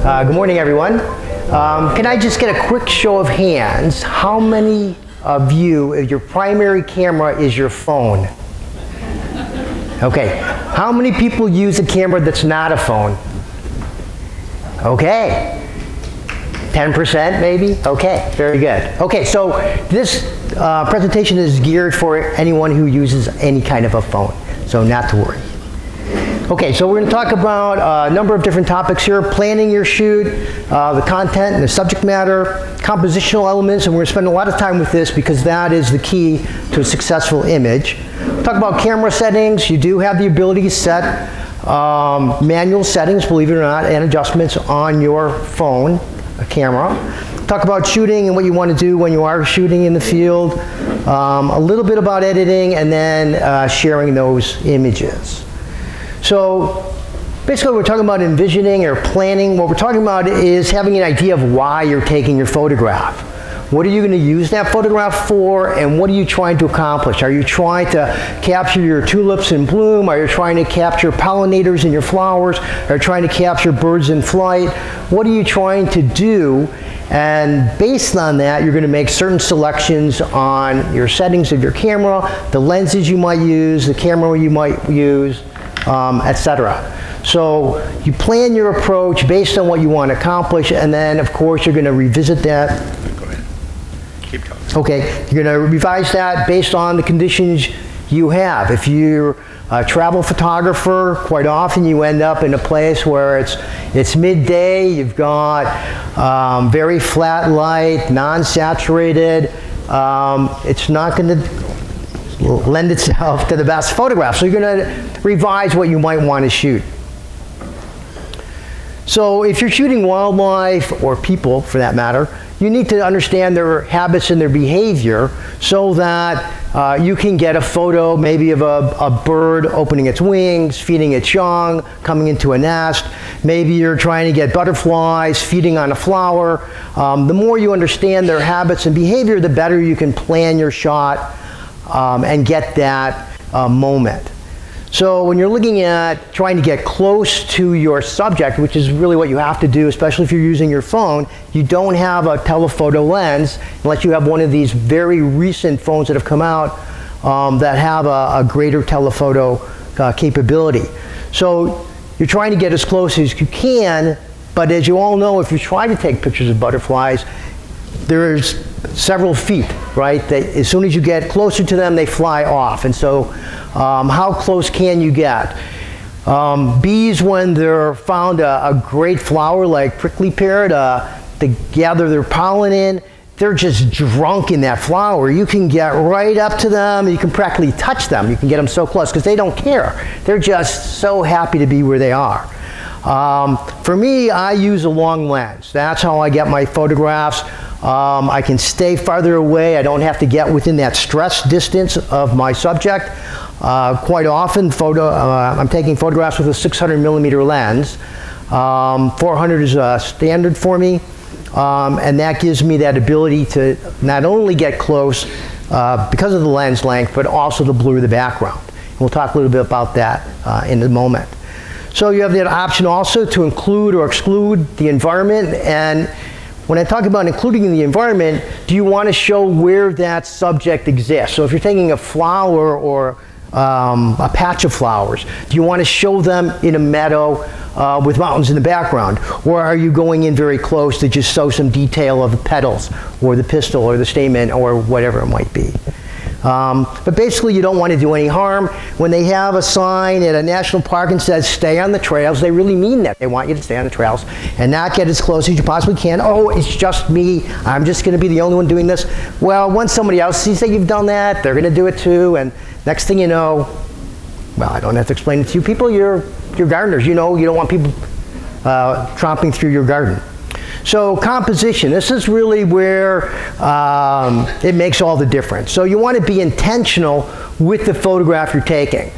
Good morning, everyone. Can I just get a quick show of hands? How many of you, your primary camera is your phone? Okay. How many people use a camera that's not a phone? Okay. 10% maybe? Okay, very good. Okay, so this presentation is geared for anyone who uses any kind of a phone, so not to worry. Okay, so we're going to talk about a number of different topics here: planning your shoot, the content and the subject matter, compositional elements, and we're going to spend a lot of time with this because that is the key to a successful image. We'll talk about camera settings. You do have the ability to set manual settings, believe it or not, and adjustments on your phone, a camera. Talk about shooting and what you want to do when you are shooting in the field, a little bit about editing, and then sharing those images. So basically we're talking about envisioning or planning. What we're talking about is having an idea of why you're taking your photograph. What are you going to use that photograph for, and what are you trying to accomplish? Are you trying to capture your tulips in bloom? Are you trying to capture pollinators in your flowers? Are you trying to capture birds in flight? What are you trying to do? And based on that, you're going to make certain selections on your settings of your camera, the lenses you might use, the camera you might use, etc. So you plan your approach based on what you want to accomplish, and then of course you're going to revisit that. Go ahead. Keep talking. Okay, you're going to revise that based on the conditions you have. If you're a travel photographer, quite often you end up in a place where it's midday, you've got very flat light, non-saturated. It's not going to lend itself to the best photograph. So you're going to revise what you might want to shoot. So if you're shooting wildlife, or people for that matter, you need to understand their habits and their behavior so that you can get a photo maybe of a bird opening its wings, feeding its young, coming into a nest. Maybe you're trying to get butterflies feeding on a flower. The more you understand their habits and behavior, the better you can plan your shot and get that moment. So when you're looking at trying to get close to your subject, which is really what you have to do, especially if you're using your phone, you don't have a telephoto lens unless you have one of these very recent phones that have come out that have a greater telephoto capability. So you're trying to get as close as you can, but as you all know, if you try to take pictures of butterflies, there's several feet, right? As soon as you get closer to them, they fly off. And so how close can you get? Bees, when they're found a great flower like prickly pear to gather their pollen in, they're just drunk in that flower. You can get right up to them. You can practically touch them. You can get them so close because they don't care. They're just so happy to be where they are. For me, I use a long lens. That's how I get my photographs. I can stay farther away. I don't have to get within that stress distance of my subject. Quite often, I'm taking photographs with a 600 millimeter lens. 400 is standard for me, and that gives me that ability to not only get close because of the lens length, but also to blur the background. And we'll talk a little bit about that in a moment. So you have that option also to include or exclude the environment. And when I talk about including the environment, do you want to show where that subject exists? So if you're taking a flower or a patch of flowers, do you want to show them in a meadow with mountains in the background? Or are you going in very close to just show some detail of the petals or the pistil or the stamen or whatever it might be? But basically you don't want to do any harm. When they have a sign at a national park and says stay on the trails, they really mean that. They want you to stay on the trails and not get as close as you possibly can. Oh, it's just me. I'm just going to be the only one doing this. Well, once somebody else sees that you've done that, they're going to do it too. And next thing you know, well, I don't have to explain it to you. People, you're gardeners. You know, you don't want people tromping through your garden. So composition, this is really where it makes all the difference. So you want to be intentional with the photograph you're taking.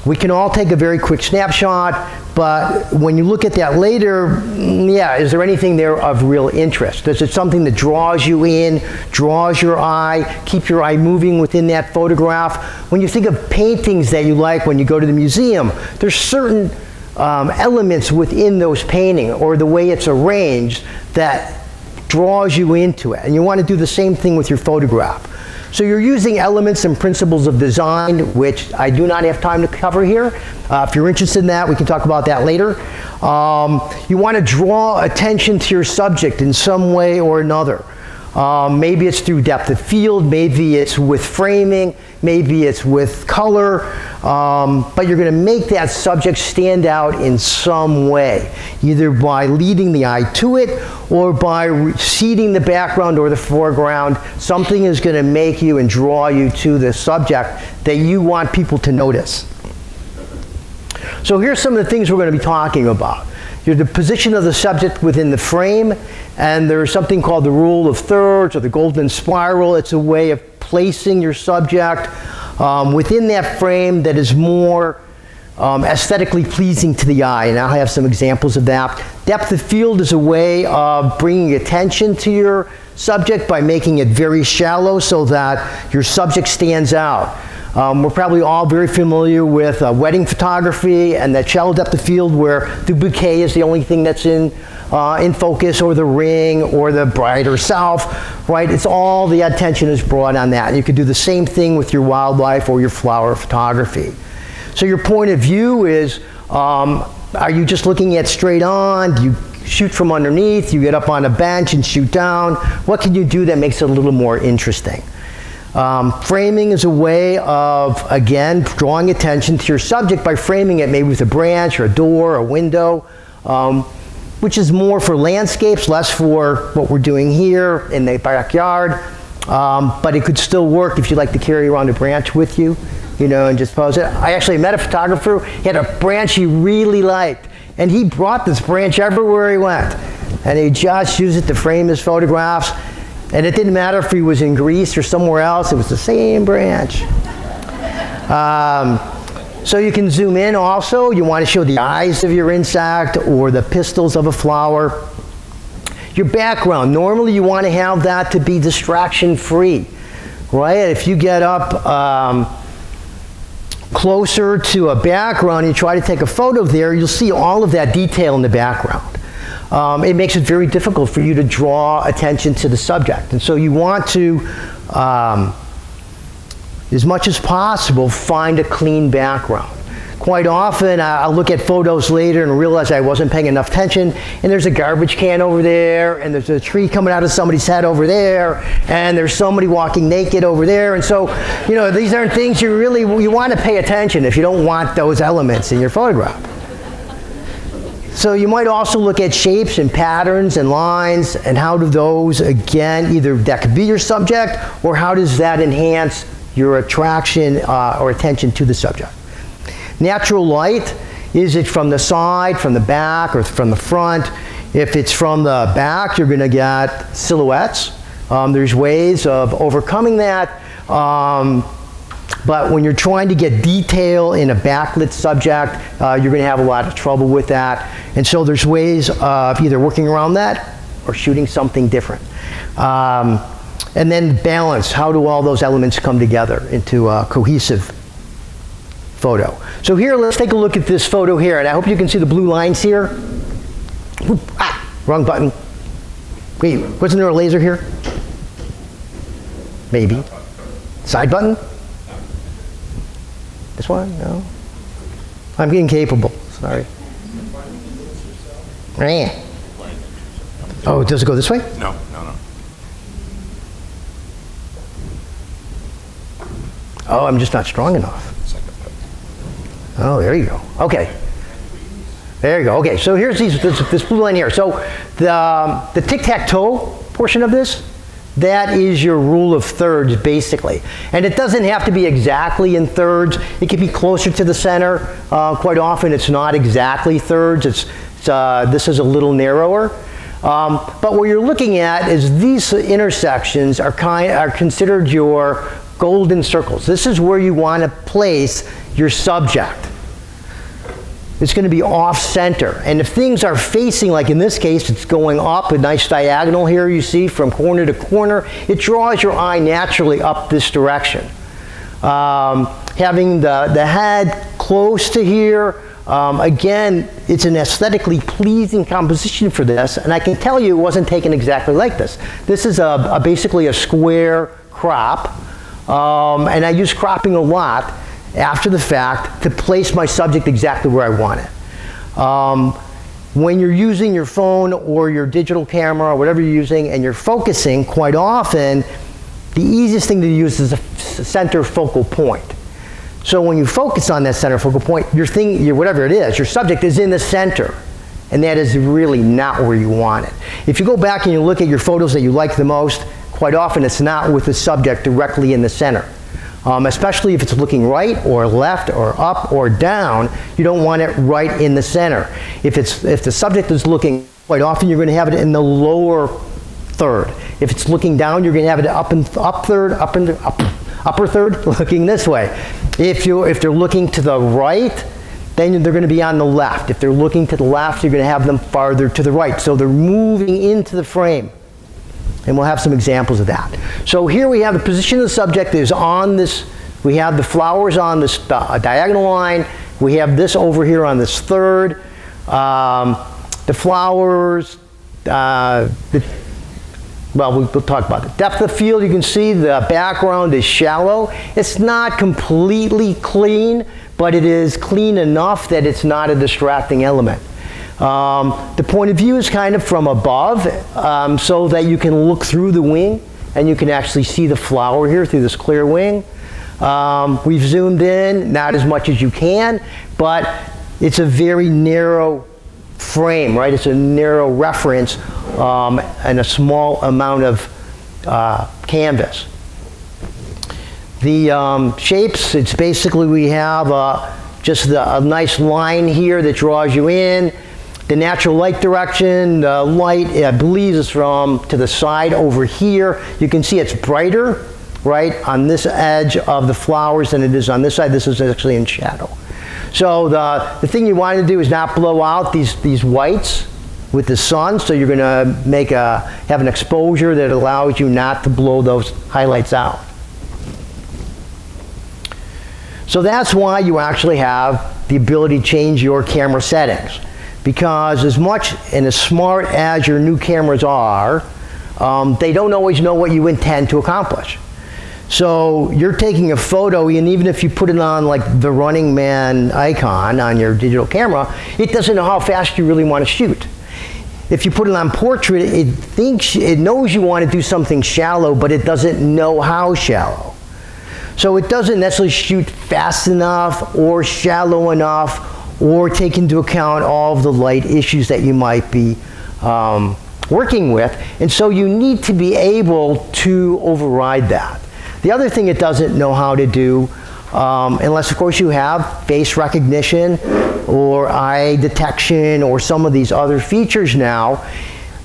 We can all take a very quick snapshot, but when you look at that later, yeah, is there anything there of real interest? Is it something that draws you in, draws your eye, keep your eye moving within that photograph? When you think of paintings that you like when you go to the museum, there's certain elements within those painting or the way it's arranged that draws you into it. And you want to do the same thing with your photograph. So you're using elements and principles of design, which I do not have time to cover here. If you're interested in that, we can talk about that later. You want to draw attention to your subject in some way or another. Maybe it's through depth of field, maybe it's with framing, maybe it's with color, but you're going to make that subject stand out in some way, either by leading the eye to it or by seeding the background or the foreground. Something is going to make you and draw you to the subject that you want people to notice. So here's some of the things we're going to be talking about. You're the position of the subject within the frame, and there's something called the rule of thirds or the golden spiral. It's a way of placing your subject within that frame that is more aesthetically pleasing to the eye, and I'll have some examples of that. Depth of field is a way of bringing attention to your subject by making it very shallow so that your subject stands out. We're probably all very familiar with wedding photography and that shallow depth of field where the bouquet is the only thing that's in focus, or the ring, or the bride herself, right? It's all the attention is brought on that. And you could do the same thing with your wildlife or your flower photography. So your point of view is, are you just looking at straight on? Do you shoot from underneath? You get up on a bench and shoot down? What can you do that makes it a little more interesting? Framing is a way of, again, drawing attention to your subject by framing it maybe with a branch or a door or a window, which is more for landscapes, less for what we're doing here in the backyard. But it could still work if you like to carry around a branch with you, you know, and just pose it. I actually met a photographer. He had a branch he really liked, and he brought this branch everywhere he went. And he just used it to frame his photographs. And it didn't matter if he was in Greece or somewhere else, it was the same branch. So you can zoom in also. You want to show the eyes of your insect or the pistils of a flower. Your background, normally you want to have that to be distraction free, right? If you get up closer to a background and you try to take a photo there, you'll see all of that detail in the background. It makes it very difficult for you to draw attention to the subject. And so you want to, as much as possible, find a clean background. Quite often, I'll look at photos later and realize I wasn't paying enough attention, and there's a garbage can over there, and there's a tree coming out of somebody's head over there, and there's somebody walking naked over there. And so, you know, these aren't things you want to pay attention if you don't want those elements in your photograph. So you might also look at shapes and patterns and lines, and how do those, again, either that could be your subject, or how does that enhance your attraction or attention to the subject. Natural light, is it from the side, from the back, or from the front? If it's from the back, you're going to get silhouettes. There's ways of overcoming that. But when you're trying to get detail in a backlit subject, you're going to have a lot of trouble with that. And so there's ways of either working around that or shooting something different. And then balance. How do all those elements come together into a cohesive photo? So here, let's take a look at this photo here. And I hope you can see the blue lines here. Oop, wrong button. Wait, wasn't there a laser here? Maybe. Side button? This one? No? I'm incapable. Sorry. Oh, does it go this way? No. Oh, I'm just not strong enough. Oh, there you go. Okay. There you go. Okay, so here's this blue line here. So the tic-tac-toe portion of this, that is your rule of thirds, basically. And it doesn't have to be exactly in thirds. It can be closer to the center. Quite often, it's not exactly thirds. This is a little narrower. But what you're looking at is these intersections are considered your golden circles. This is where you want to place your subject. It's going to be off-center. And if things are facing, like in this case, it's going up, a nice diagonal here you see from corner to corner, it draws your eye naturally up this direction. Having the head close to here. Again, it's an aesthetically pleasing composition for this, and I can tell you it wasn't taken exactly like this. This is basically a square crop, and I use cropping a lot after the fact to place my subject exactly where I want it. When you're using your phone or your digital camera or whatever you're using and you're focusing, quite often the easiest thing to use is a center focal point. So when you focus on that center focal point, whatever it is, your subject is in the center, and that is really not where you want it. If you go back and you look at your photos that you like the most, quite often it's not with the subject directly in the center. Especially if it's looking right or left or up or down, you don't want it right in the center. If the subject is looking, quite often you're going to have it in the lower third. If it's looking down, you're going to have it upper third, looking this way. If they're looking to the right, then they're going to be on the left. If they're looking to the left, you're going to have them farther to the right. So they're moving into the frame. And we'll have some examples of that. So here we have the position of the subject is on this, we have the flowers on this diagonal line. We have this over here on this third. The flowers, well, we'll talk about it. Depth of field, you can see the background is shallow. It's not completely clean, but it is clean enough that it's not a distracting element. The point of view is kind of from above, so that you can look through the wing and you can actually see the flower here through this clear wing. We've zoomed in, not as much as you can, but it's a very narrow frame, right? It's a narrow reference and a small amount of canvas. The shapes, it's basically we have just a nice line here that draws you in. The natural light direction, the light, I believe, is from to the side over here. You can see it's brighter, right, on this edge of the flowers than it is on this side. This is actually in shadow. So the thing you want to do is not blow out these whites with the sun, so you're going to have an exposure that allows you not to blow those highlights out. So that's why you actually have the ability to change your camera settings. Because as much and as smart as your new cameras are, they don't always know what you intend to accomplish. So you're taking a photo, and even if you put it on like the Running Man icon on your digital camera, it doesn't know how fast you really want to shoot. If you put it on portrait, it knows you want to do something shallow, but it doesn't know how shallow. So it doesn't necessarily shoot fast enough or shallow enough or take into account all of the light issues that you might be working with. And so you need to be able to override that. The other thing it doesn't know how to do, unless of course you have face recognition or eye detection or some of these other features now,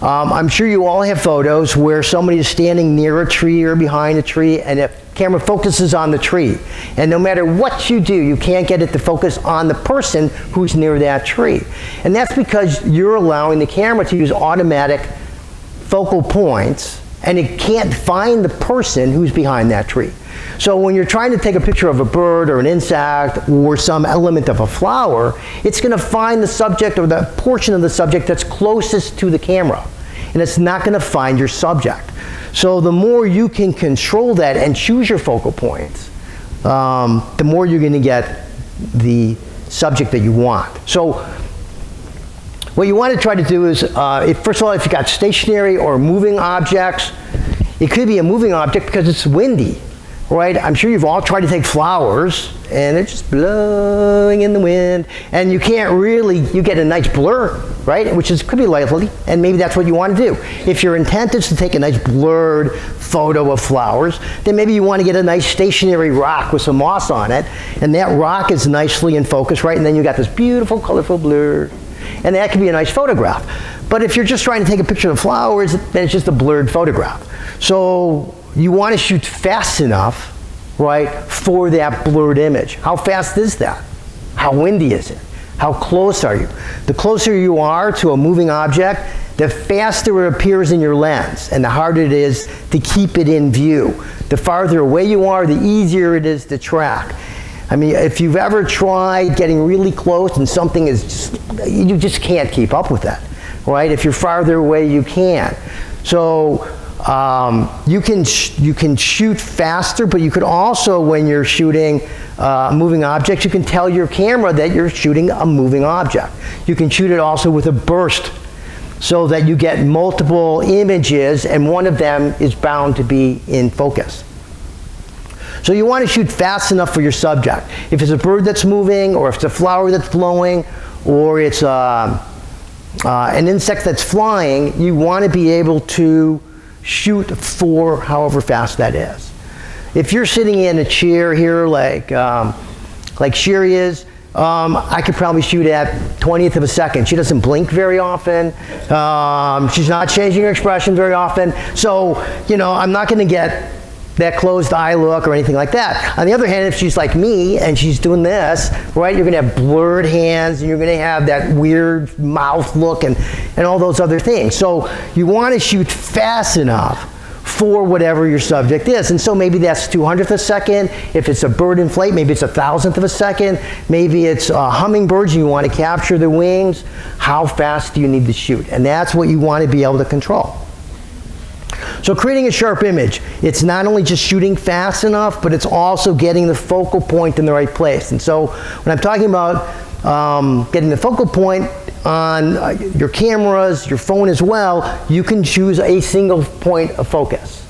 I'm sure you all have photos where somebody is standing near a tree or behind a tree, and the camera focuses on the tree. And no matter what you do, you can't get it to focus on the person who's near that tree. And that's because you're allowing the camera to use automatic focal points, and it can't find the person who's behind that tree. So when you're trying to take a picture of a bird or an insect or some element of a flower, it's going to find the subject or the portion of the subject that's closest to the camera. And it's not going to find your subject. So the more you can control that and choose your focal points, the more you're going to get the subject that you want. So what you want to try to do is, first of all, if you've got stationary or moving objects, it could be a moving object because it's windy, right? I'm sure you've all tried to take flowers and they're just blowing in the wind, and you can't really, you get a nice blur, right? Which could be lovely, and maybe that's what you want to do. If your intent is to take a nice blurred photo of flowers, then maybe you want to get a nice stationary rock with some moss on it, and that rock is nicely in focus, right? And then you got this beautiful, colorful blur, and that could be a nice photograph. But if you're just trying to take a picture of flowers, then it's just a blurred photograph. So you want to shoot fast enough, right, for that blurred image. How fast is that? How windy is it? How close are you? The closer you are to a moving object, the faster it appears in your lens, and the harder it is to keep it in view. The farther away you are, the easier it is to track. I mean, if you've ever tried getting really close and something is just, you just can't keep up with that, right? If you're farther away, you can. So you can shoot faster, but you could also, when you're shooting moving objects, you can tell your camera that you're shooting a moving object. You can shoot it also with a burst, so that you get multiple images and one of them is bound to be in focus. So you want to shoot fast enough for your subject. If it's a bird that's moving, or if it's a flower that's blowing, or it's an insect that's flying, you want to be able to shoot for however fast that is. If you're sitting in a chair here like Sherry is, I could probably shoot at 20th of a second. She doesn't blink very often. She's not changing her expression very often. So, you know, I'm not going to get that closed eye look or anything like that. On the other hand, if she's like me and she's doing this, right, you're going to have blurred hands and you're going to have that weird mouth look and all those other things. So you want to shoot fast enough for whatever your subject is. And so maybe that's 200th of a second. If it's a bird in flight, maybe it's 1,000th of a second. Maybe it's hummingbirds and you want to capture the wings. How fast do you need to shoot? And that's what you want to be able to control. So creating a sharp image, it's not only just shooting fast enough, but it's also getting the focal point in the right place. And so when I'm talking about getting the focal point on your cameras, your phone as well, you can choose a single point of focus,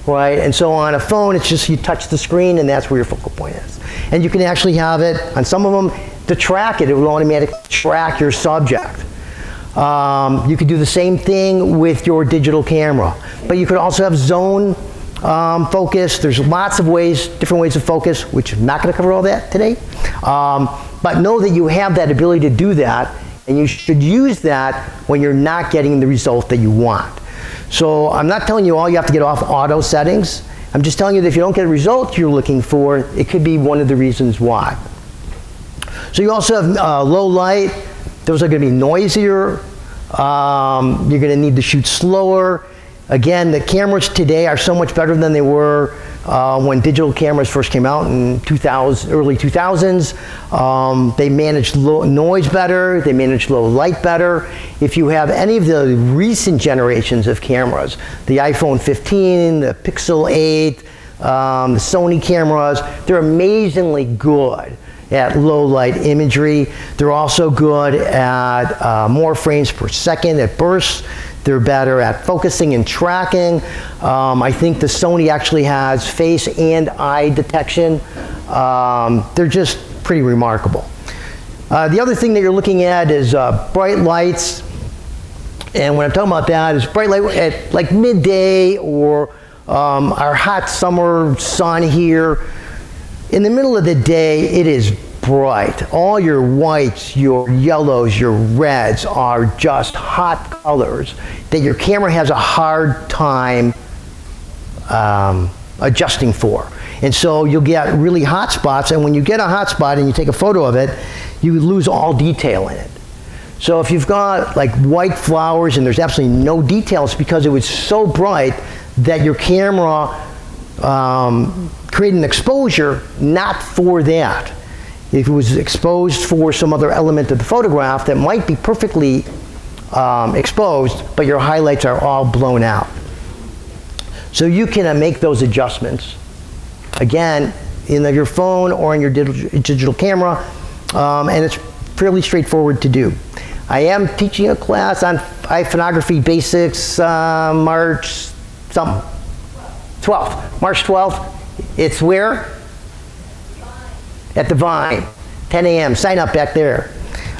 right? And so on a phone, it's just you touch the screen and that's where your focal point is. And you can actually have it, on some of them, to track it. It will automatically track your subject. You could do the same thing with your digital camera, but you could also have zone focus. There's lots of ways, different ways of focus, which I'm not going to cover all that today. But know that you have that ability to do that, and you should use that when you're not getting the result that you want. So I'm not telling you all you have to get off auto settings. I'm just telling you that if you don't get a result you're looking for, it could be one of the reasons why. So you also have low light. Those are going to be noisier. You're going to need to shoot slower. Again, the cameras today are so much better than they were when digital cameras first came out in early 2000s. They managed low noise better. They managed low light better. If you have any of the recent generations of cameras, the iPhone 15, the Pixel 8, the Sony cameras, they're amazingly good at low light imagery. They're also good at more frames per second at bursts. They're better at focusing and tracking. I think the Sony actually has face and eye detection. They're just pretty remarkable. The other thing that you're looking at is bright lights. And when I'm talking about that is bright light at like midday or our hot summer sun here. In the middle of the day, it is bright. All your whites, your yellows, your reds are just hot colors that your camera has a hard time adjusting for. And so you'll get really hot spots, and when you get a hot spot and you take a photo of it, you lose all detail in it. So if you've got like white flowers and there's absolutely no details because it was so bright that your camera created an exposure not for that. If it was exposed for some other element of the photograph that might be perfectly exposed, but your highlights are all blown out. So you can make those adjustments, again, in your phone or in your digital camera, and it's fairly straightforward to do. I am teaching a class on iPhoneography basics March 12th. March 12th. It's where? At the Vine, 10 a.m. Sign up back there.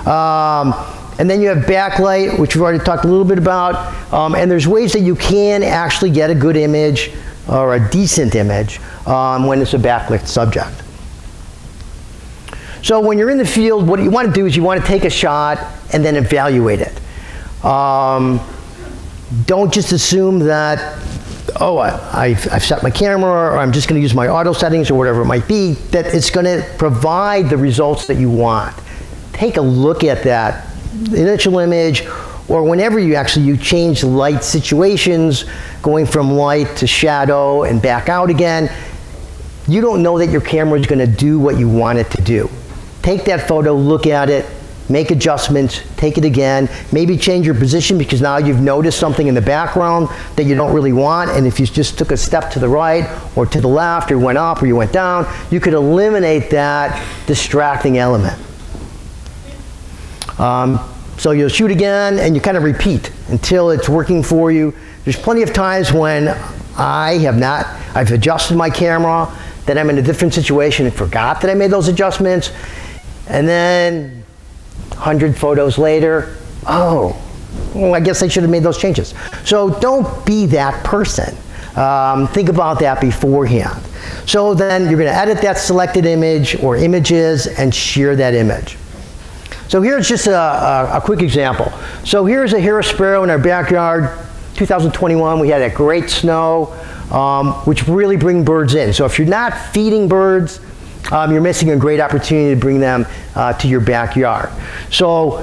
And then you have backlight, which we've already talked a little bit about. And there's ways that you can actually get a good image or a decent image when it's a backlit subject. So when you're in the field, what you want to do is you want to take a shot and then evaluate it. Don't just assume that, oh, I've set my camera, or I'm just going to use my auto settings, or whatever it might be, that it's going to provide the results that you want. Take a look at that initial image, or whenever you change light situations, going from light to shadow and back out again. you don't know that your camera is going to do what you want it to do. Take that photo, look at it, make adjustments, take it again, maybe change your position because now you've noticed something in the background that you don't really want, and if you just took a step to the right or to the left or went up or you went down, you could eliminate that distracting element. So you'll shoot again and you kind of repeat until it's working for you. There's plenty of times when I've adjusted my camera, then I'm in a different situation and forgot that I made those adjustments, and then 100 photos later, oh, well, I guess I should have made those changes. So don't be that person. Think about that beforehand. So then you're going to edit that selected image or images and share that image. So here's just a quick example. So here's a hero sparrow in our backyard, 2021. We had that great snow, which really bring birds in. So if you're not feeding birds, you're missing a great opportunity to bring them to your backyard. So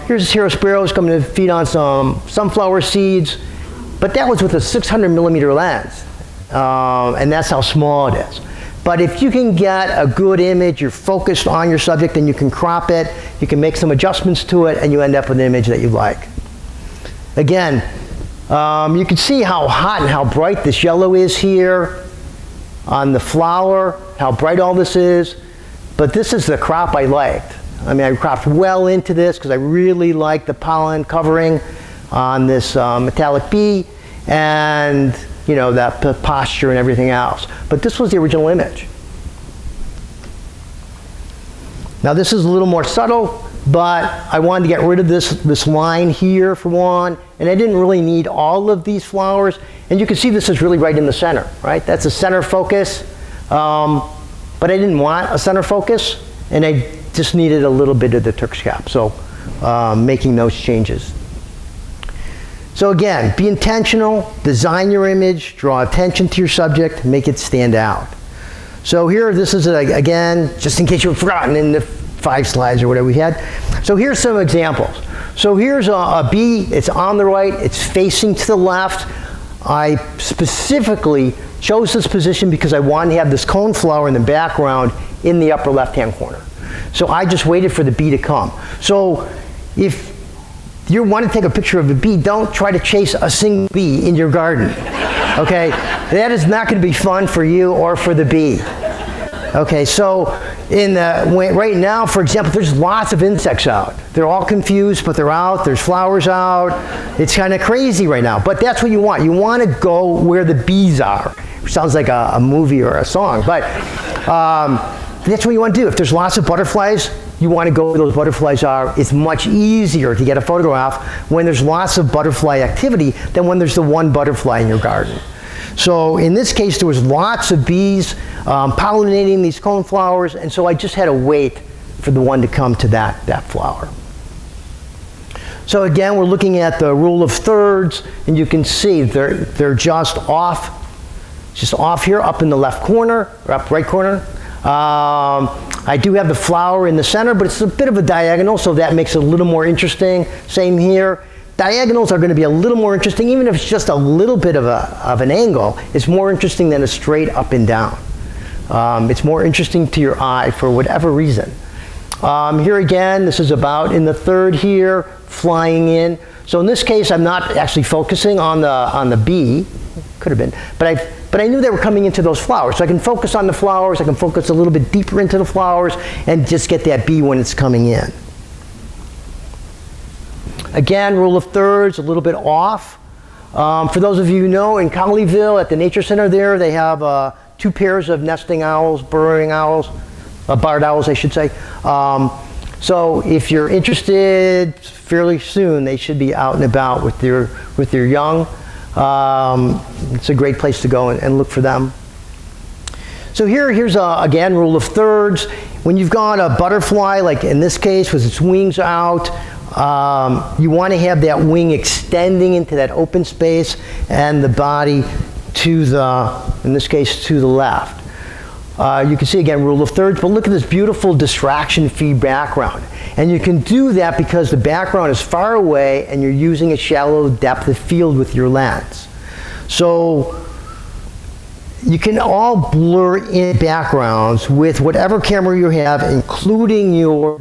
here's this hero sparrows coming to feed on some sunflower seeds, but that was with a 600 millimeter lens, and that's how small it is. But if you can get a good image, you're focused on your subject, and you can crop it, you can make some adjustments to it, and you end up with an image that you like. Again, you can see how hot and how bright this yellow is here on the flower, how bright all this is. But this is the crop I liked. I mean, I cropped well into this because I really like the pollen covering on this metallic bee, and you know, that posture and everything else. But this was the original image. Now this is a little more subtle, but I wanted to get rid of this line here for one, and I didn't really need all of these flowers. And you can see this is really right in the center, right? That's a center focus, but I didn't want a center focus, and I just needed a little bit of the Turk's cap, so making those changes. So again, be intentional, design your image, draw attention to your subject, make it stand out. So here, this is, again, just in case you've forgotten in the 5 slides or whatever we had. So here's some examples. So here's a bee, it's on the right, it's facing to the left. I specifically chose this position because I wanted to have this cone flower in the background in the upper left-hand corner. So I just waited for the bee to come. So if you want to take a picture of a bee, don't try to chase a single bee in your garden, okay? That is not going to be fun for you or for the bee. Okay, so right now, for example, there's lots of insects out. They're all confused, but they're out. There's flowers out. It's kind of crazy right now, but that's what you want. You want to go where the bees are. Which sounds like a movie or a song, but that's what you want to do. If there's lots of butterflies, you want to go where those butterflies are. It's much easier to get a photograph when there's lots of butterfly activity than when there's the one butterfly in your garden. So in this case, there was lots of bees pollinating these cone flowers, and so I just had to wait for the one to come to that flower. So again, we're looking at the rule of thirds, and you can see they're just off here, up in the left corner, or up right corner. I do have the flower in the center, but it's a bit of a diagonal, so that makes it a little more interesting. Same here. Diagonals are going to be a little more interesting, even if it's just a little bit of an angle. It's more interesting than a straight up and down. It's more interesting to your eye for whatever reason. Here again, this is about in the third here, flying in. So in this case, I'm not actually focusing on the bee. Could have been, but I knew they were coming into those flowers. So I can focus on the flowers, I can focus a little bit deeper into the flowers, and just get that bee when it's coming in. Again, rule of thirds, a little bit off. For those of you who know, in Colleyville at the Nature Center there, they have 2 pairs of nesting owls, burrowing owls, barred owls I should say. So if you're interested, fairly soon they should be out and about with their young. It's a great place to go and look for them. So here's again, rule of thirds. When you've got a butterfly, like in this case, with its wings out, you want to have that wing extending into that open space and the body to in this case, to the left. You can see again, rule of thirds, but look at this beautiful distraction-free background. And you can do that because the background is far away and you're using a shallow depth of field with your lens. So you can all blur in backgrounds with whatever camera you have, including your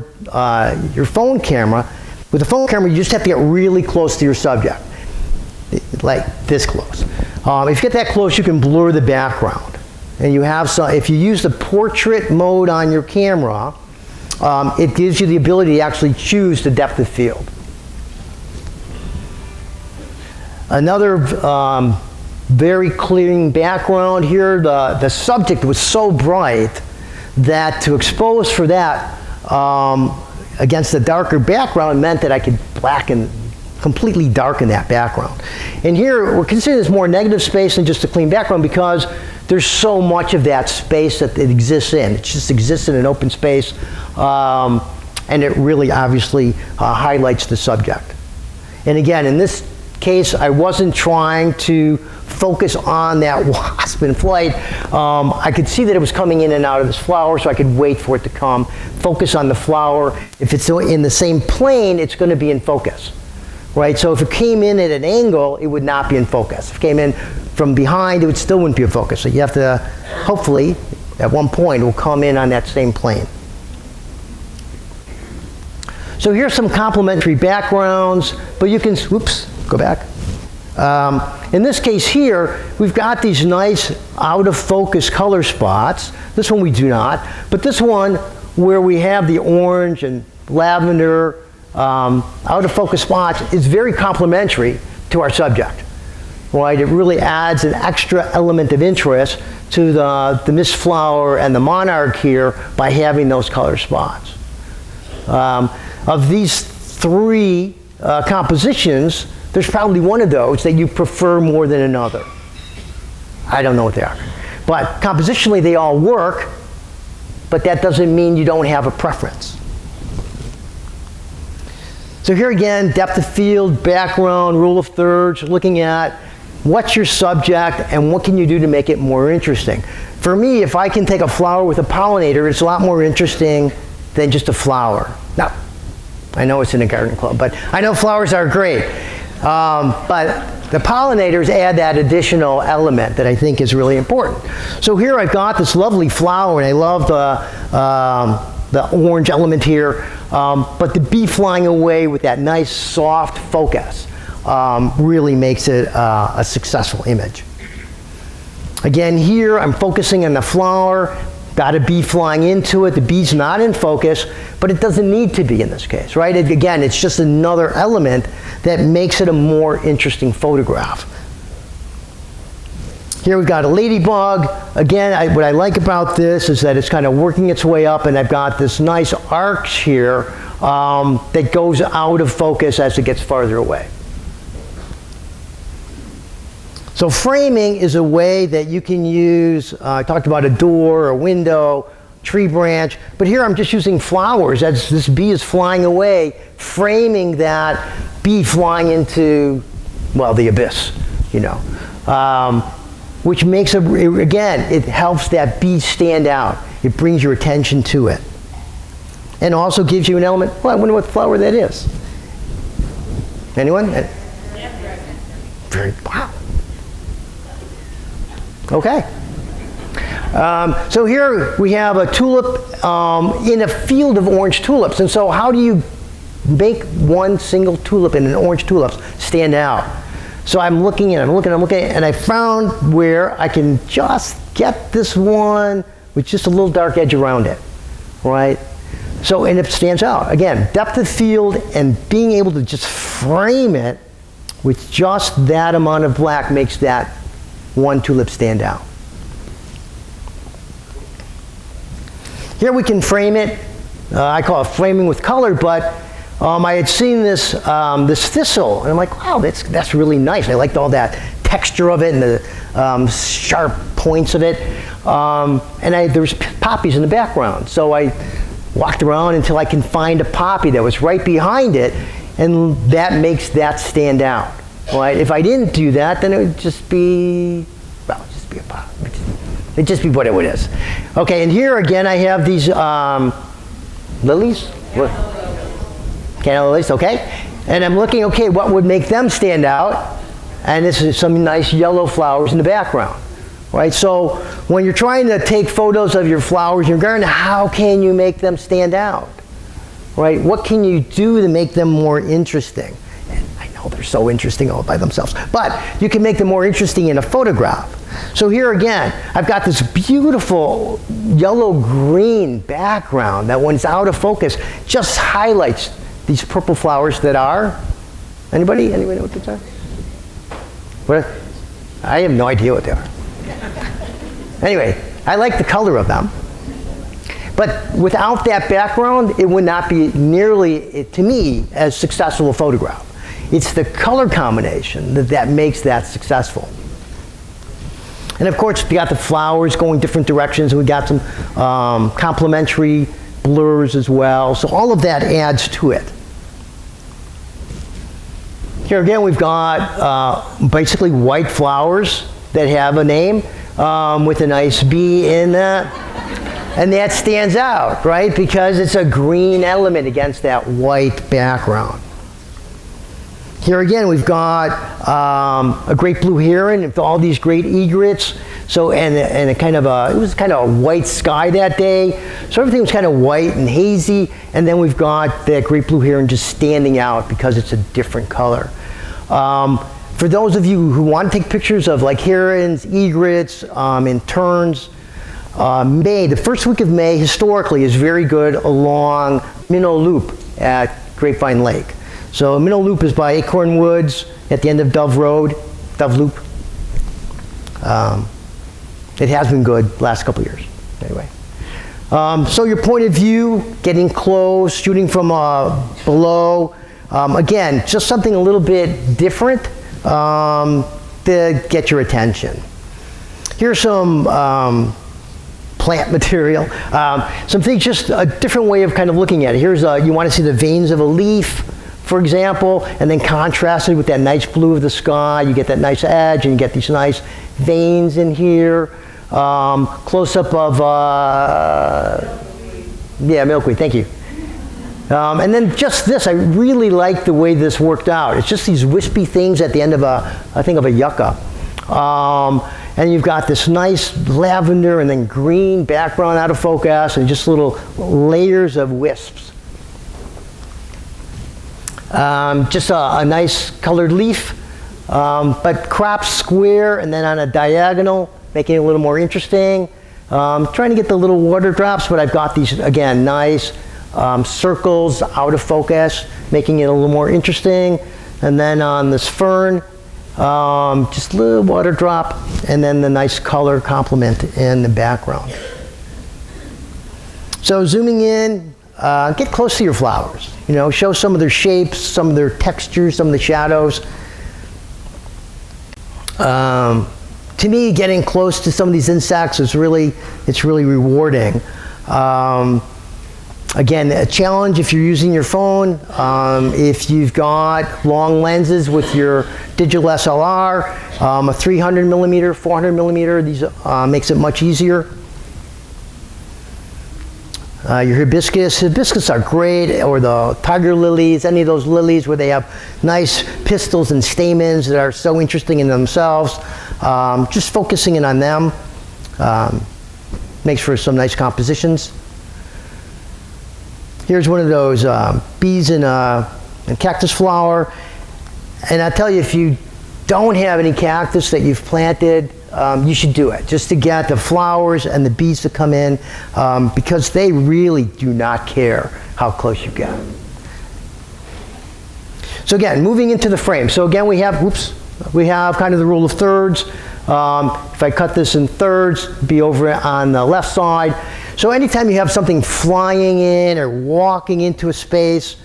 phone camera. With the phone camera, you just have to get really close to your subject, like this close. If you get that close, you can blur the background. And you have some, if you use the portrait mode on your camera, it gives you the ability to actually choose the depth of field. Another very clean background here. The subject was so bright that to expose for that against the darker background meant that I could completely darken that background. And here we're considering this more negative space than just a clean background because there's so much of that space that it exists in. It just exists in an open space, and it really obviously highlights the subject. And again, in this case, I wasn't trying to focus on that wasp in flight. I could see that it was coming in and out of this flower, so I could wait for it to come. Focus on the flower. If it's in the same plane, it's going to be in focus, right? So if it came in at an angle, it would not be in focus. If it came in from behind, it still wouldn't be in focus. So you have to, hopefully, at one point, it will come in on that same plane. So here's some complementary backgrounds, but you can, whoops, go back. In this case here, we've got these nice out of focus color spots. This one we do not, but this one where we have the orange and lavender out of focus spots is very complementary to our subject. Right? It really adds an extra element of interest to the mist flower and the monarch here by having those color spots. Of these three compositions, there's probably one of those that you prefer more than another. I don't know what they are. But compositionally, they all work, but that doesn't mean you don't have a preference. So here again, depth of field, background, rule of thirds, looking at what's your subject and what can you do to make it more interesting. For me, if I can take a flower with a pollinator, it's a lot more interesting than just a flower. Now, I know it's in a garden club, but I know flowers are great. But the pollinators add that additional element that I think is really important. So here I've got this lovely flower, and I love the orange element here, but the bee flying away with that nice soft focus really makes it a successful image. Again, here I'm focusing on the flower, got a bee flying into it. The bee's not in focus, but it doesn't need to be in this case, right? Again, it's just another element that makes it a more interesting photograph. Here we've got a ladybug. Again, what I like about this is that it's kind of working its way up, and I've got this nice arch here that goes out of focus as it gets farther away. So framing is a way that you can use, I talked about a door, a window, tree branch, but here I'm just using flowers as this bee is flying away, framing that bee flying into, well, the abyss, you know. Which makes, again, it helps that bee stand out. It brings your attention to it. And also gives you an element, well, I wonder what flower that is. Anyone? Very, wow. Okay. So here we have a tulip in a field of orange tulips. And so how do you make one single tulip in an orange tulip stand out? So I'm looking and I'm looking, and I found where I can just get this one with just a little dark edge around it, right? So, and it stands out. Again, depth of field and being able to just frame it with just that amount of black makes that one tulip stand out. Here we can frame it. I call it framing with color, but I had seen this this thistle, and I'm like, wow, that's really nice. I liked all that texture of it and the sharp points of it. And there was poppies in the background, so I walked around until I can find a poppy that was right behind it, and that makes that stand out. Right? If I didn't do that, then it would just be, well, it'd just be a poppy. It'd just be what it is. Okay, and here again I have these lilies. Canna lilies, okay. And I'm looking, okay, what would make them stand out? And this is some nice yellow flowers in the background, right? So when you're trying to take photos of your flowers, you're going, how can you make them stand out, right? What can you do to make them more interesting? And I know they're so interesting all by themselves, but you can make them more interesting in a photograph. So here again, I've got this beautiful yellow-green background that when it's out of focus, just highlights these purple flowers that are, anybody know what these are? What? I have no idea what they are. Anyway, I like the color of them. But without that background, it would not be nearly, to me, as successful a photograph. It's the color combination that makes that successful. And of course, we got the flowers going different directions, and we got some complementary blurs as well. So all of that adds to it. Here again, we've got basically white flowers that have a name with a nice bee in that. And that stands out, right? Because it's a green element against that white background. Here again, we've got a great blue heron with all these great egrets. So, and it was kind of a white sky that day. So everything was kind of white and hazy. And then we've got that great blue heron just standing out because it's a different color. For those of you who want to take pictures of like herons, egrets, and terns, May, the first week of May, historically, is very good along Minnow Loop at Grapevine Lake. So Minnow Loop is by Acorn Woods at the end of Dove Loop. It has been good last couple years, anyway. So your point of view, getting close, shooting from below. Again, just something a little bit different to get your attention. Here's some plant material. Some things, just a different way of kind of looking at it. Here's you want to see the veins of a leaf, for example, and then contrasted with that nice blue of the sky. You get that nice edge, and you get these nice veins in here. Close-up of, milkweed, thank you. And then just this, I really like the way this worked out. It's just these wispy things at the end of I think of a yucca. And you've got this nice lavender and then green background out of focus and just little layers of wisps. Just a nice colored leaf, but cropped square and then on a diagonal, making it a little more interesting. Trying to get the little water drops, but I've got these, again, nice circles out of focus, making it a little more interesting. And then on this fern, just a little water drop, and then the nice color complement in the background. So zooming in, get close to your flowers. You know, show some of their shapes, some of their textures, some of the shadows. To me, getting close to some of these insects is really rewarding. Again, a challenge if you're using your phone. If you've got long lenses with your digital DSLR, a 300 millimeter, 400 millimeter, these makes it much easier. Your hibiscus are great, or the tiger lilies, any of those lilies where they have nice pistils and stamens that are so interesting in themselves. Just focusing in on them makes for some nice compositions. Here's one of those bees in cactus flower. And I tell you, if you don't have any cactus that you've planted, you should do it, just to get the flowers and the bees to come in, because they really do not care how close you get. So again, moving into the frame. So again, we have kind of the rule of thirds. If I cut this in thirds, be over on the left side. So anytime you have something flying in or walking into a space,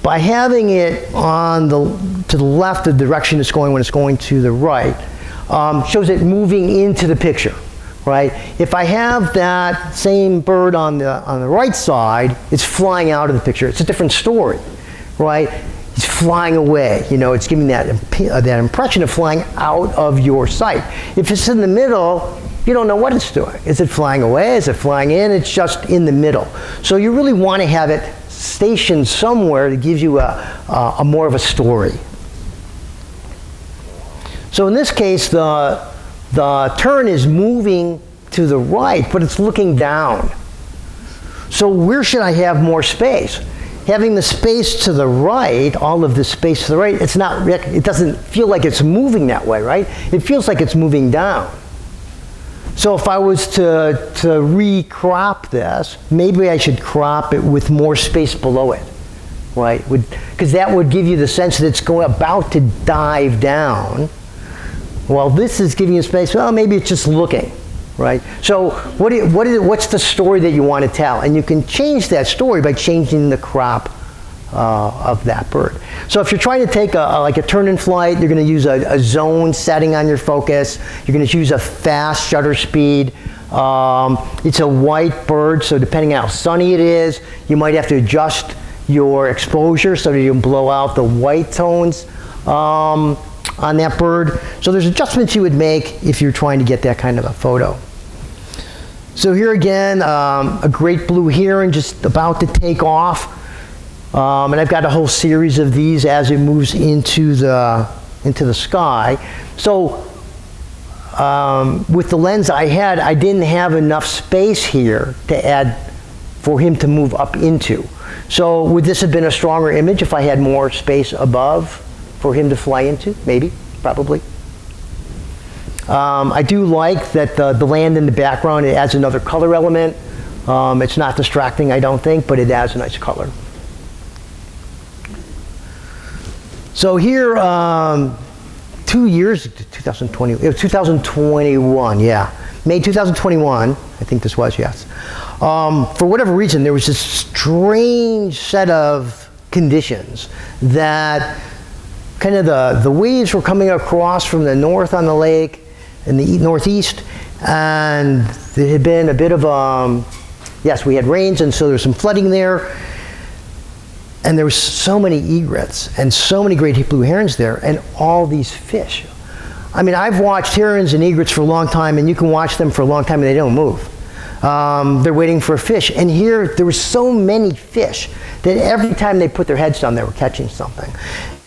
by having it to the left of the direction it's going when it's going to the right, shows it moving into the picture, right? If I have that same bird on the right side, it's flying out of the picture. It's a different story, right? It's flying away. You know, it's giving that impression of flying out of your sight. If it's in the middle, you don't know what it's doing. Is it flying away? Is it flying in? It's just in the middle. So you really want to have it stationed somewhere that gives you a more of a story. So in this case, the the turn is moving to the right, but it's looking down. So where should I have more space? Having the space to the right, all of this space to the right, it doesn't feel like it's moving that way, right? It feels like it's moving down. So if I was to re-crop this, maybe I should crop it with more space below it, right? Because that would give you the sense that it's about to dive down. While this is giving you space, well, maybe it's just looking, right? So what's the story that you want to tell? And you can change that story by changing the crop of that bird. So if you're trying to take like a turn in flight, you're going to use a zone setting on your focus. You're going to use a fast shutter speed. It's a white bird, so depending on how sunny it is, you might have to adjust your exposure so that you can blow out the white tones on that bird. So there's adjustments you would make if you're trying to get that kind of a photo. So here again, a great blue heron just about to take off. And I've got a whole series of these as it moves into the sky. So with the lens I had, I didn't have enough space here to add for him to move up into. So would this have been a stronger image if I had more space above for him to fly into? Maybe, probably. I do like that the land in the background, it adds another color element. It's not distracting, I don't think, but it adds a nice color. So here, 2 years, 2020, it was 2021, yeah. May 2021, I think this was, yes. For whatever reason, there was this strange set of conditions that kind of the waves were coming across from the north on the lake in the northeast, and there had been a bit of, yes, we had rains, and so there was some flooding there. And there was so many egrets and so many great blue herons there and all these fish. I mean, I've watched herons and egrets for a long time, and you can watch them for a long time and they don't move. They're waiting for a fish. And here, there were so many fish that every time they put their heads down, they were catching something.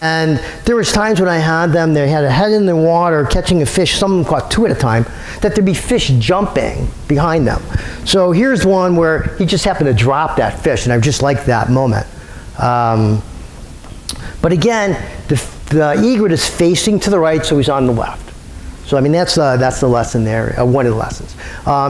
And there was times when I had them, they had a head in the water catching a fish, some of them caught two at a time, that there'd be fish jumping behind them. So here's one where he just happened to drop that fish, and I just liked that moment. But again, the egret is facing to the right, so he's on the left. So I mean, that's the lesson there, one of the lessons.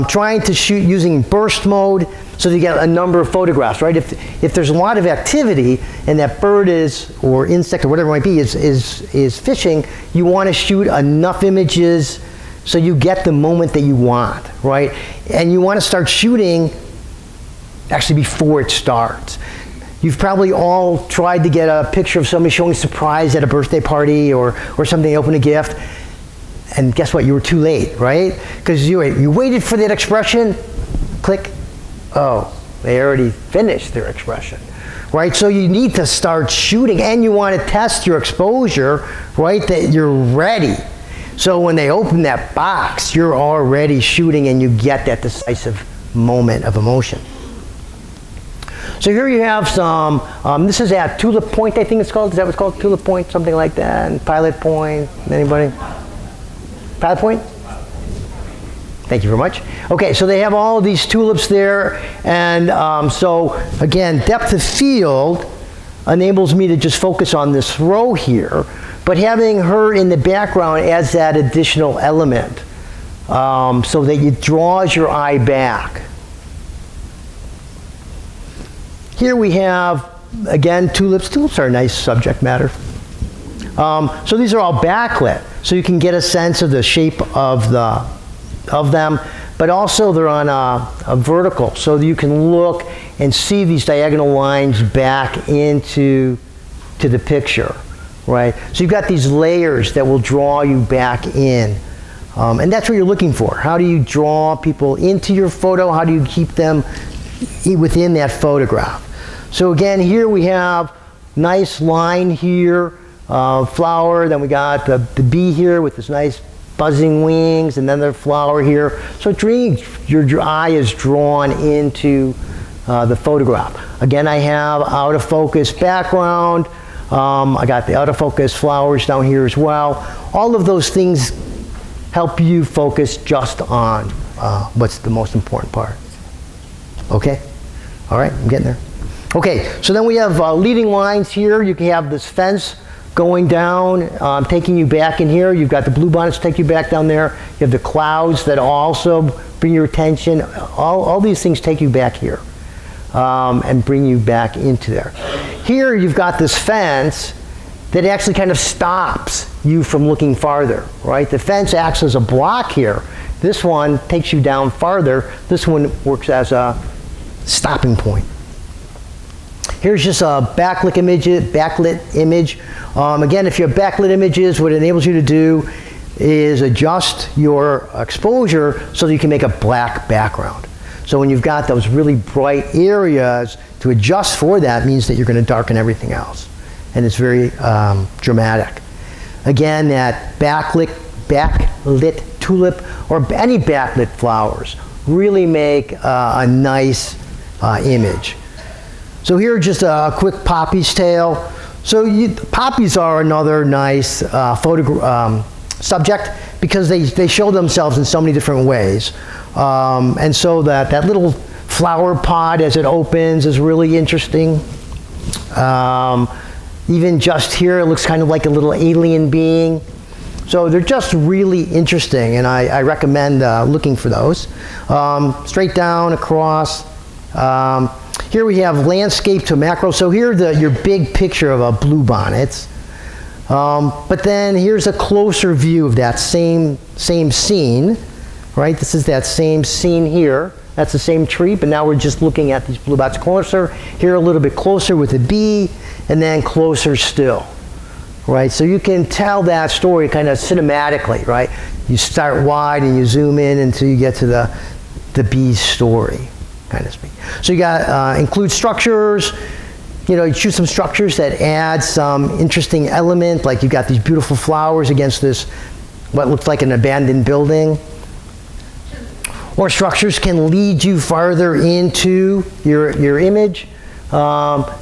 Trying to shoot using burst mode so that you get a number of photographs, right? If there's a lot of activity and that bird is, or insect or whatever it might be, is fishing, you want to shoot enough images so you get the moment that you want, right? And you want to start shooting actually before it starts. You've probably all tried to get a picture of somebody showing surprise at a birthday party or something, they open a gift, and guess what, you were too late, right? Because you waited for that expression, click, oh, they already finished their expression, right? So you need to start shooting, and you want to test your exposure, right, that you're ready. So when they open that box, you're already shooting and you get that decisive moment of emotion. So here you have some, this is at Tulip Point, I think it's called. Is that what's called? Tulip Point, something like that? And Pilot Point, anybody? Pilot Point? Thank you very much. Okay, so they have all of these tulips there. And so, again, depth of field enables me to just focus on this row here. But having her in the background adds that additional element so that it draws your eye back. Here we have, again, tulips. Tulips are a nice subject matter. So these are all backlit, so you can get a sense of the shape of them, but also they're on a vertical, so that you can look and see these diagonal lines back into the picture, right? So you've got these layers that will draw you back in. And that's what you're looking for. How do you draw people into your photo? How do you keep them within that photograph? So again, here we have nice line here, flower, then we got the bee here with this nice buzzing wings, and then the flower here. So your eye is drawn into the photograph. Again, I have out of focus background. I got the out of focus flowers down here as well. All of those things help you focus just on what's the most important part. Okay? All right, I'm getting there. Okay, so then we have leading lines here. You can have this fence going down, taking you back in here. You've got the blue bonnets take you back down there. You have the clouds that also bring your attention. All these things take you back here and bring you back into there. Here you've got this fence that actually kind of stops you from looking farther, right? The fence acts as a block here. This one takes you down farther. This one works as a stopping point. Here's just a backlit image. Again, if you have backlit images, what it enables you to do is adjust your exposure so that you can make a black background. So when you've got those really bright areas, to adjust for that means that you're going to darken everything else. And it's very dramatic. Again, that backlit tulip or any backlit flowers really make a nice image. So here just a quick poppy's tail. So poppies are another nice subject because they show themselves in so many different ways. And so that little flower pod as it opens is really interesting. Even just here, it looks kind of like a little alien being. So they're just really interesting, and I recommend looking for those. Straight down, across. Here we have landscape to macro. So here's your big picture of a bluebonnets. But then here's a closer view of that same scene, right? This is that same scene here. That's the same tree, but now we're just looking at these bluebonnets closer. Here a little bit closer with a bee, and then closer still, right? So you can tell that story kind of cinematically, right? You start wide and you zoom in until you get to the bee's story, kind of speak. So you got include structures. You choose some structures that add some interesting element, like you got these beautiful flowers against this, what looks like an abandoned building. Or structures can lead you farther into your image.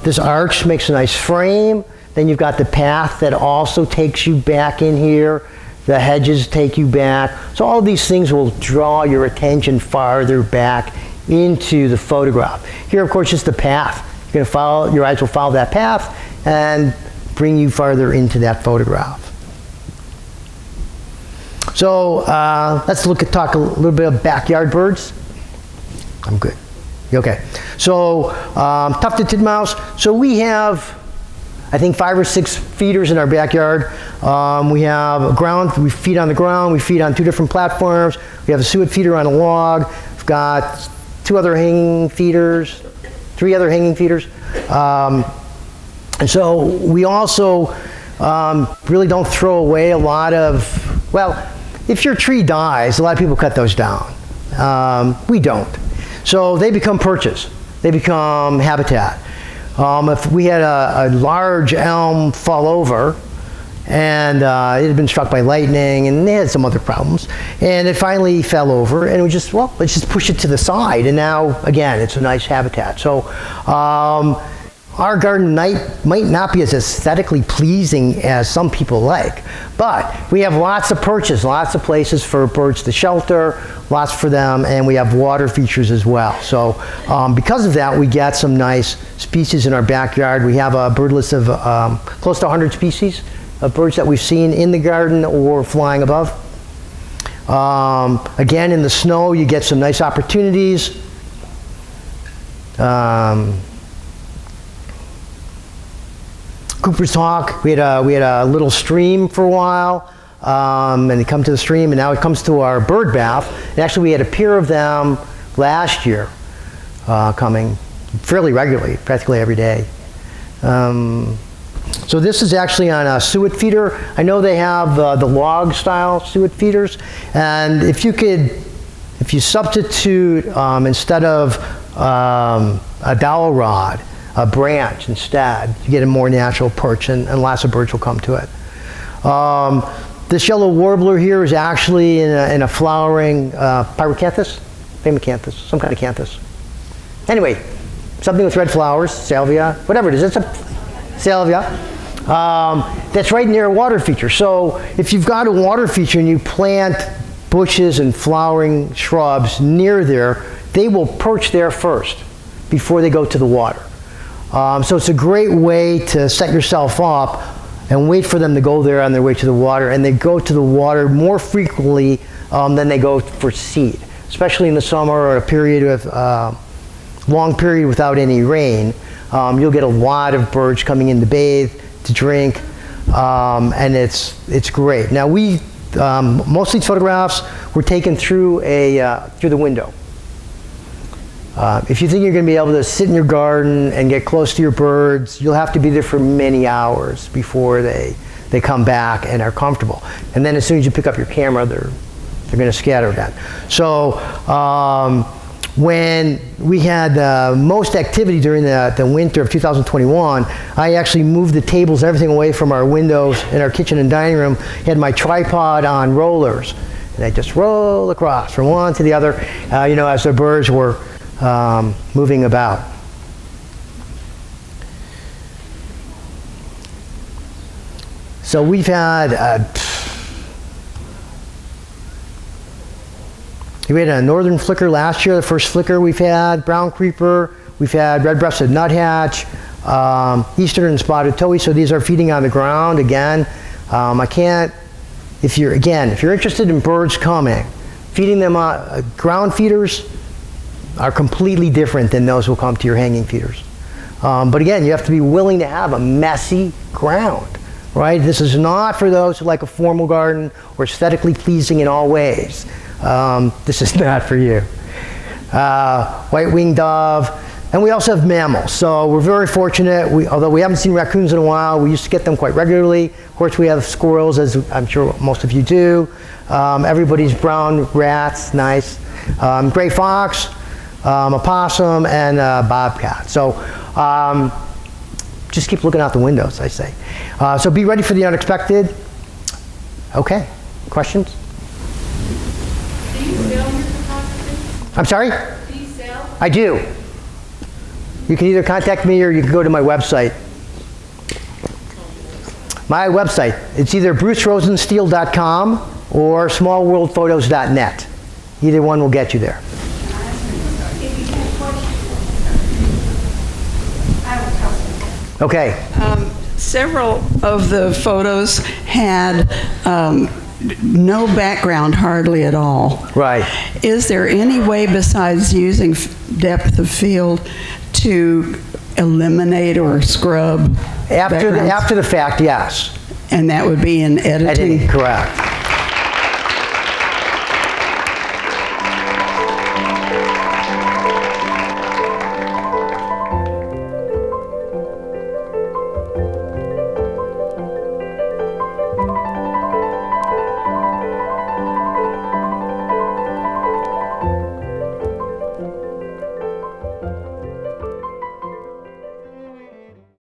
This arch makes a nice frame. Then you've got the path that also takes you back in here. The hedges take you back. So all these things will draw your attention farther back into the photograph. Here, of course, just the path. You're going to your eyes will follow that path and bring you farther into that photograph. So let's talk a little bit of backyard birds. I'm good. Okay. So tufted titmouse. So we have, I think, 5 or 6 feeders in our backyard. We have we feed on the ground. We feed on 2 different platforms. We have a suet feeder on a log. We've got 3 other hanging feeders. And so we also really don't throw away a lot of, well, if your tree dies, a lot of people cut those down. We don't. So they become perches. They become habitat. If we had a large elm fall over, and it had been struck by lightning, and they had some other problems, and it finally fell over, and we just, well, let's just push it to the side, and now, again, it's a nice habitat. So our garden might not be as aesthetically pleasing as some people like, but we have lots of perches, lots of places for birds to shelter, lots for them, and we have water features as well. So because of that, we get some nice species in our backyard. We have a bird list of close to 100 species of birds that we've seen in the garden or flying above. Again, in the snow, you get some nice opportunities. Cooper's Hawk, we had a little stream for a while, and they come to the stream, and now it comes to our bird bath. And actually, we had a pair of them last year coming fairly regularly, practically every day. So this is actually on a suet feeder. I know they have the log style suet feeders, and if you substitute instead of a dowel rod, a branch instead, you get a more natural perch, and lots of birds will come to it. This yellow warbler here is actually in a flowering pyrocanthus, famiccanthus, some kind of canthus. Anyway, something with red flowers, salvia, whatever it is. It's a salvia. That's right near a water feature. So if you've got a water feature and you plant bushes and flowering shrubs near there, they will perch there first before they go to the water. So it's a great way to set yourself up and wait for them to go there on their way to the water, and they go to the water more frequently than they go for seed, especially in the summer or a period of long period without any rain. You'll get a lot of birds coming in to bathe, to drink, and it's great. Now most of these photographs were taken through the window. If you think you're going to be able to sit in your garden and get close to your birds, you'll have to be there for many hours before they come back and are comfortable. And then as soon as you pick up your camera, they're going to scatter again. So when we had most activity during the winter of 2021, I actually moved the tables and everything away from our windows in our kitchen and dining room, had my tripod on rollers, and I just roll across from one to the other, as the birds were moving about. So we've had we had a northern flicker last year, the first flicker we've had, brown creeper, we've had red-breasted nuthatch, eastern and spotted towhee, so these are feeding on the ground again. If you're interested in birds coming, feeding them on ground feeders are completely different than those who come to your hanging feeders. But again, you have to be willing to have a messy ground, right? This is not for those who like a formal garden or aesthetically pleasing in all ways. This is not for you. White-winged dove, and we also have mammals. So we're very fortunate. Although we haven't seen raccoons in a while, we used to get them quite regularly. Of course, we have squirrels, as I'm sure most of you do. Everybody's brown rats, nice. Gray fox, a possum, and a bobcat. So just keep looking out the windows, I say. So be ready for the unexpected. Okay, questions? Do you sell your photography? I'm sorry? Do you sell? I do. You can either contact me or you can go to my website. My website, it's either brucerosenstiel.com or smallworldphotos.net. Either one will get you there. Okay. Several of the photos had no background hardly at all. Right. Is there any way besides using depth of field to eliminate or scrub After the fact, yes. And that would be in editing? Editing, correct.